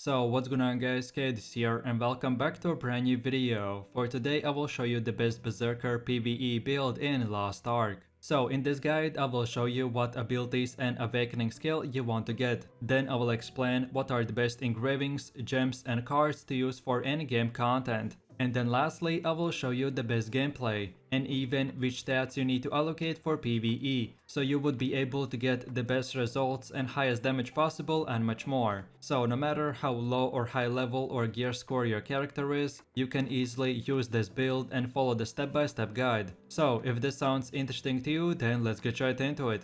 So what's going on guys, Kades here and welcome back to a brand new video. For today I will show you the best Berserker PVE build in Lost Ark. So in this guide I will show you what abilities and awakening skill you want to get. Then I will explain what are the best engravings, gems and cards to use for endgame content. And then lastly, I will show you the best gameplay and even which stats you need to allocate for PvE, so you would be able to get the best results and highest damage possible and much more. So no matter how low or high level or gear score your character is, you can easily use this build and follow the step-by-step guide. So if this sounds interesting to you, then let's get right into it.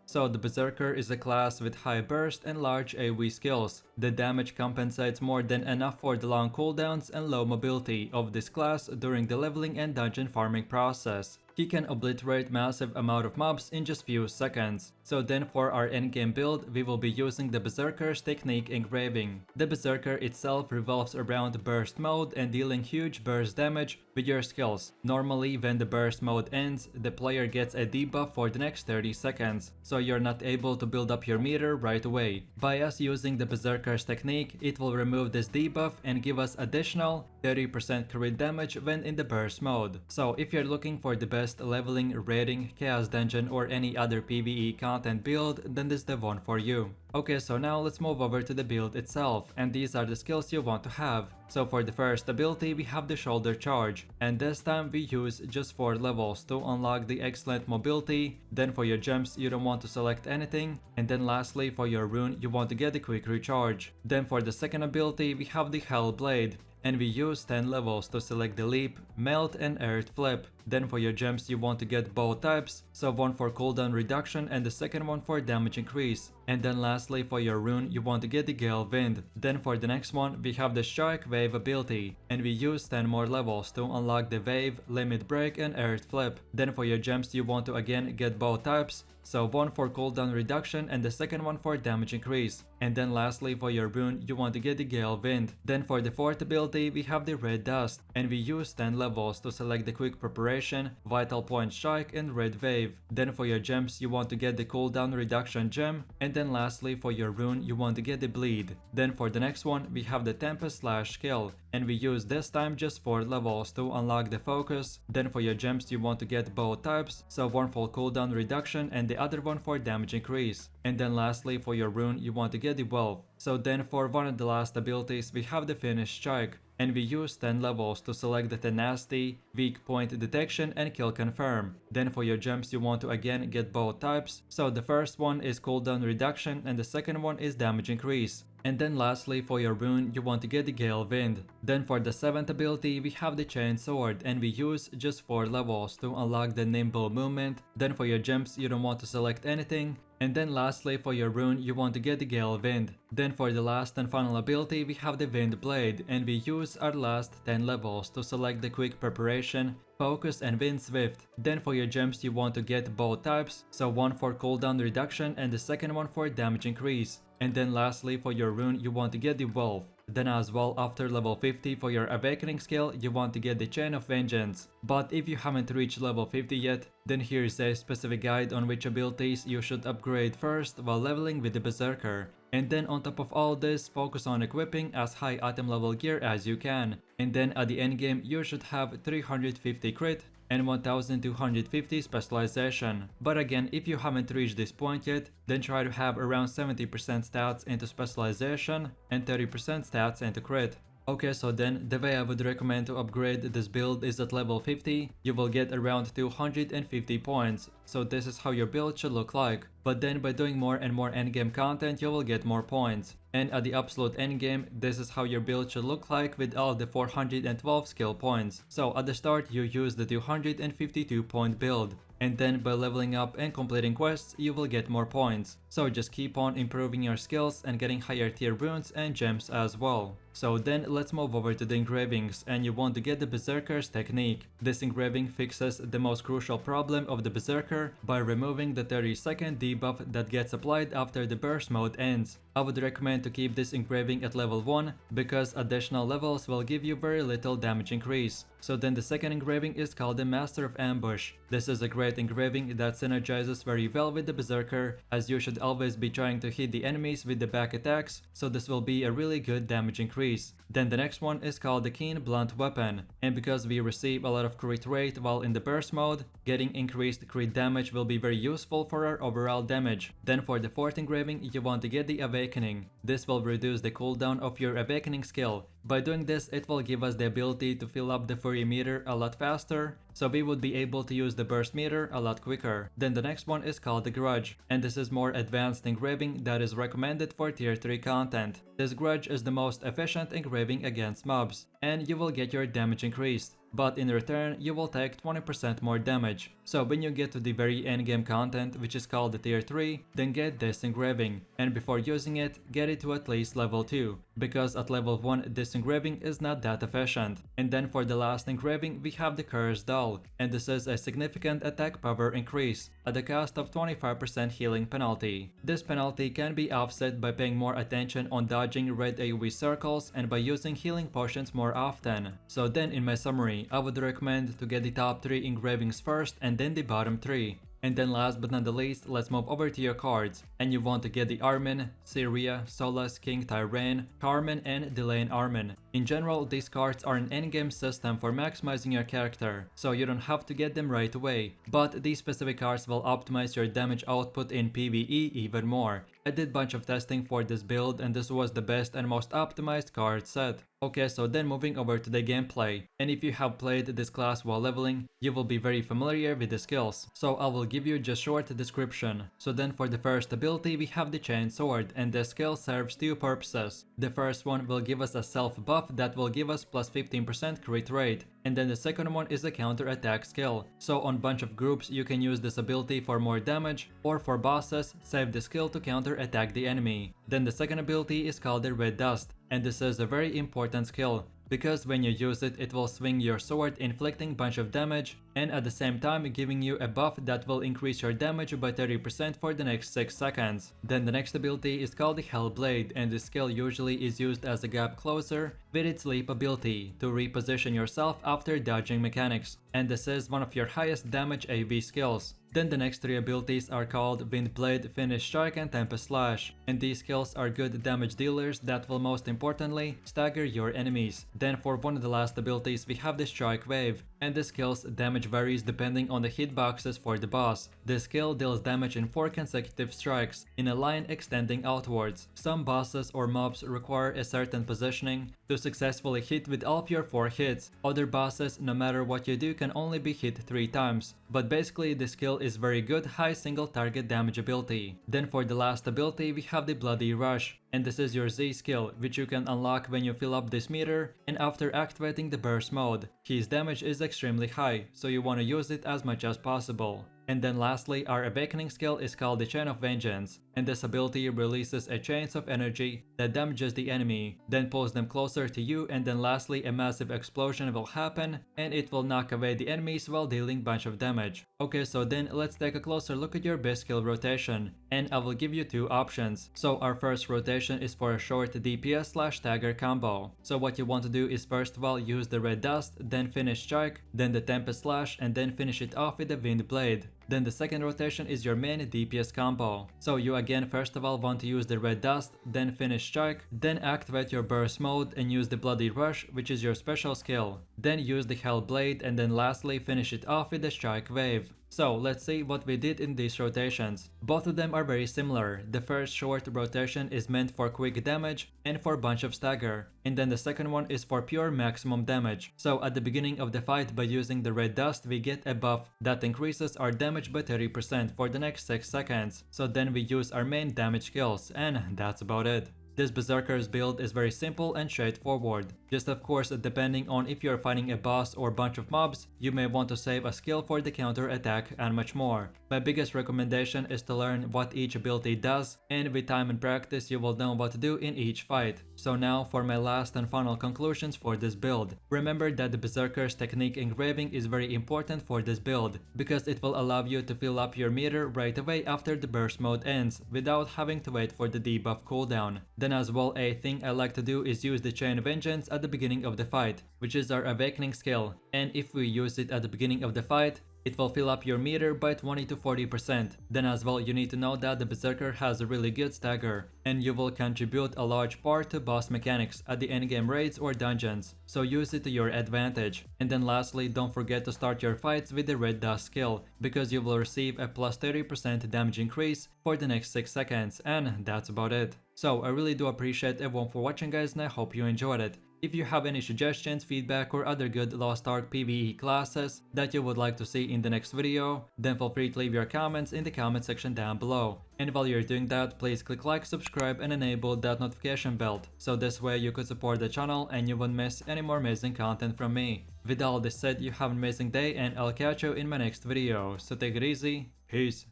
So the Berserker is a class with high burst and large AoE skills. The damage compensates more than enough for the long cooldowns and low mobility of this class during the leveling and dungeon farming process. He can obliterate massive amount of mobs in just few seconds. So then for our endgame build, we will be using the Berserker's technique Engraving. The Berserker itself revolves around burst mode and dealing huge burst damage with your skills. Normally when the burst mode ends, the player gets a debuff for the next 30 seconds, so you're not able to build up your meter right away. By us using the Berserker's technique, it will remove this debuff and give us additional 30% crit damage when in the burst mode. So if you're looking for the best leveling, raiding, chaos dungeon or any other PvE content build, then this is the one for you. Okay, so now let's move over to the build itself, and these are the skills you want to have. So for the first ability we have the shoulder charge, and this time we use just 4 levels to unlock the excellent mobility. Then for your gems you don't want to select anything, and then lastly for your rune you want to get the quick recharge. Then for the second ability we have the Hell Blade, and we use 10 levels to select the leap, melt and earth flip. Then for your gems you want to get both types, so one for cooldown reduction and the second one for damage increase. And then lastly for your rune you want to get the Gale Wind. Then for the next one we have the Strike Wave ability, and we use 10 more levels to unlock the Wave, Limit Break and Earth Flip. Then for your gems you want to again get both types, so one for cooldown reduction and the second one for damage increase. And then lastly for your rune you want to get the Gale Wind. Then for the fourth ability we have the Red Dust, and we use 10 levels to select the Quick Preparation, Vital Point Strike and Red Wave. Then for your gems you want to get the cooldown reduction gem, and then lastly for your rune you want to get the Bleed. Then for the next one we have the Tempest Slash skill, and we use this time just 4 levels to unlock the Focus. Then for your gems you want to get both types, so one for cooldown reduction and the other one for damage increase. And then lastly for your rune you want to get the Wealth. So then for one of the last abilities we have the Finish Strike, and we use 10 levels to select the Tenacity, Weak Point Detection and Kill Confirm. Then for your gems you want to again get both types, so the first one is cooldown reduction and the second one is damage increase. And then lastly for your rune you want to get the Gale Wind. Then for the 7th ability we have the Chain Sword, and we use just 4 levels to unlock the Nimble Movement. Then for your gems you don't want to select anything. And then lastly for your rune you want to get the Gale Wind. Then for the last and final ability we have the Wind Blade, and we use our last 10 levels to select the Quick Preparation, Focus and Wind Swift. Then for your gems you want to get both types, so one for cooldown reduction and the second one for damage increase. And then lastly for your rune you want to get the Wolf. Then as well after level 50 for your awakening skill you want to get the Chain of Vengeance. But if you haven't reached level 50 yet, then here is a specific guide on which abilities you should upgrade first while leveling with the Berserker. And then on top of all this, focus on equipping as high item level gear as you can. And then at the end game you should have 350 crit and 1250 specialization. But again, if you haven't reached this point yet, then try to have around 70% stats into specialization and 30% stats into crit. Okay, so then the way I would recommend to upgrade this build is at level 50, you will get around 250 points. So this is how your build should look like. But then by doing more and more endgame content you will get more points. And at the absolute endgame, this is how your build should look like with all the 412 skill points. So at the start you use the 252 point build, and then by leveling up and completing quests you will get more points. So just keep on improving your skills and getting higher tier runes and gems as well. So then let's move over to the engravings, and you want to get the Berserker's technique. This engraving fixes the most crucial problem of the Berserker by removing the 30-second debuff that gets applied after the burst mode ends. I would recommend to keep this engraving at level 1 because additional levels will give you very little damage increase. So then the second engraving is called the Master of Ambush. This is a great engraving that synergizes very well with the Berserker, as you should always be trying to hit the enemies with the back attacks, so this will be a really good damage increase. Then the next one is called the Keen Blunt Weapon, and because we receive a lot of crit rate while in the burst mode, getting increased crit damage will be very useful for our overall damage. Then for the fourth engraving, you want to get the Awakening. This will reduce the cooldown of your Awakening skill. By doing this, it will give us the ability to fill up the Fury meter a lot faster, so we would be able to use the burst meter a lot quicker. Then the next one is called the Grudge, and this is more advanced engraving that is recommended for tier 3 content. This Grudge is the most efficient engraving against mobs, and you will get your damage increased, but in return you will take 20% more damage. So when you get to the very endgame content, which is called the tier 3, then get this engraving, and before using it, get it to at least level 2, because at level 1 this engraving is not that efficient. And then for the last engraving we have the Cursed Doll, and this is a significant attack power increase at the cost of 25% healing penalty. This penalty can be offset by paying more attention on dodging red AoE circles and by using healing potions more often. So then in my summary, I would recommend to get the top 3 engravings first and then the bottom 3. And then last but not the least, let's move over to your cards, and you want to get the Armin, Syria, Solus, King Tyrann, Carmen, and Delane Armin. In general, these cards are an endgame system for maximizing your character, so you don't have to get them right away, but these specific cards will optimize your damage output in PvE even more. I did bunch of testing for this build and this was the best and most optimized card set. Okay, so then moving over to the gameplay, and if you have played this class while leveling, you will be very familiar with the skills, so I will give you just short description. So then for the first ability we have the Chain Sword, and the skill serves two purposes. The first one will give us a self buff that will give us plus 15% crit rate, and then the second one is a counter attack skill. So on bunch of groups you can use this ability for more damage, or for bosses save the skill to counter attack the enemy. Then the second ability is called the Red Dust, and this is a very important skill, because when you use it, it will swing your sword inflicting bunch of damage and at the same time giving you a buff that will increase your damage by 30% for the next 6 seconds. Then the next ability is called the Hellblade, and this skill usually is used as a gap closer with its leap ability to reposition yourself after dodging mechanics, and this is one of your highest damage AV skills. Then the next 3 abilities are called Windblade, Finish Strike, and Tempest Slash, and these skills are good damage dealers that will most importantly stagger your enemies. Then for one of the last abilities we have the Strike Wave, and this skill's damage varies depending on the hitboxes for the boss. This skill deals damage in 4 consecutive strikes, in a line extending outwards. Some bosses or mobs require a certain positioning to successfully hit with all of your 4 hits. Other bosses, no matter what you do, can only be hit 3 times. But basically this skill is very good high single target damage ability. Then for the last ability we have the Bloody Rush, and this is your Z skill, which you can unlock when you fill up this meter and after activating the burst mode. His damage is extremely high, so you want to use it as much as possible. And then lastly, our Awakening skill is called the Chain of Vengeance, and this ability releases a chains of energy that damages the enemy, then pulls them closer to you, and then lastly a massive explosion will happen and it will knock away the enemies while dealing bunch of damage. Okay, so then let's take a closer look at your best skill rotation, and I will give you 2 options. So our first rotation is for a short DPS/stagger combo. So what you want to do is first of all use the Red Dust, then Finish Strike, then the Tempest Slash, and then finish it off with the Wind Blade. Then the second rotation is your main DPS combo. So you again first of all want to use the Red Dust, then Finish Strike, then activate your burst mode and use the Bloody Rush, which is your special skill. Then use the Hellblade, and then lastly finish it off with the Strike Wave. So let's see what we did in these rotations. Both of them are very similar. The first short rotation is meant for quick damage and for bunch of stagger, and then the second one is for pure maximum damage. So at the beginning of the fight, by using the Red Dust we get a buff that increases our damage by 30% for the next 6 seconds. So then we use our main damage skills, and that's about it. This Berserker's build is very simple and straightforward. Just of course, depending on if you're fighting a boss or bunch of mobs, you may want to save a skill for the counter attack and much more. My biggest recommendation is to learn what each ability does, and with time and practice you will know what to do in each fight. So now for my last and final conclusions for this build. Remember that the Berserker's technique engraving is very important for this build, because it will allow you to fill up your meter right away after the burst mode ends, without having to wait for the debuff cooldown. Then as well, a thing I like to do is use the Chain Vengeance at the beginning of the fight, which is our awakening skill, and if we use it at the beginning of the fight, it will fill up your meter by 20 to 40%. Then as well, you need to know that the Berserker has a really good stagger, and you will contribute a large part to boss mechanics at the endgame raids or dungeons, so use it to your advantage. And then lastly, don't forget to start your fights with the red dust skill, because you will receive a plus 30% damage increase for the next 6 seconds, and that's about it. So I really do appreciate everyone for watching, guys, and I hope you enjoyed it. If you have any suggestions, feedback, or other good Lost Ark PVE classes that you would like to see in the next video, then feel free to leave your comments in the comment section down below. And while you're doing that, please click like, subscribe, and enable that notification bell, so this way you could support the channel and you won't miss any more amazing content from me. With all this said, you have an amazing day, and I'll catch you in my next video, so take it easy, peace.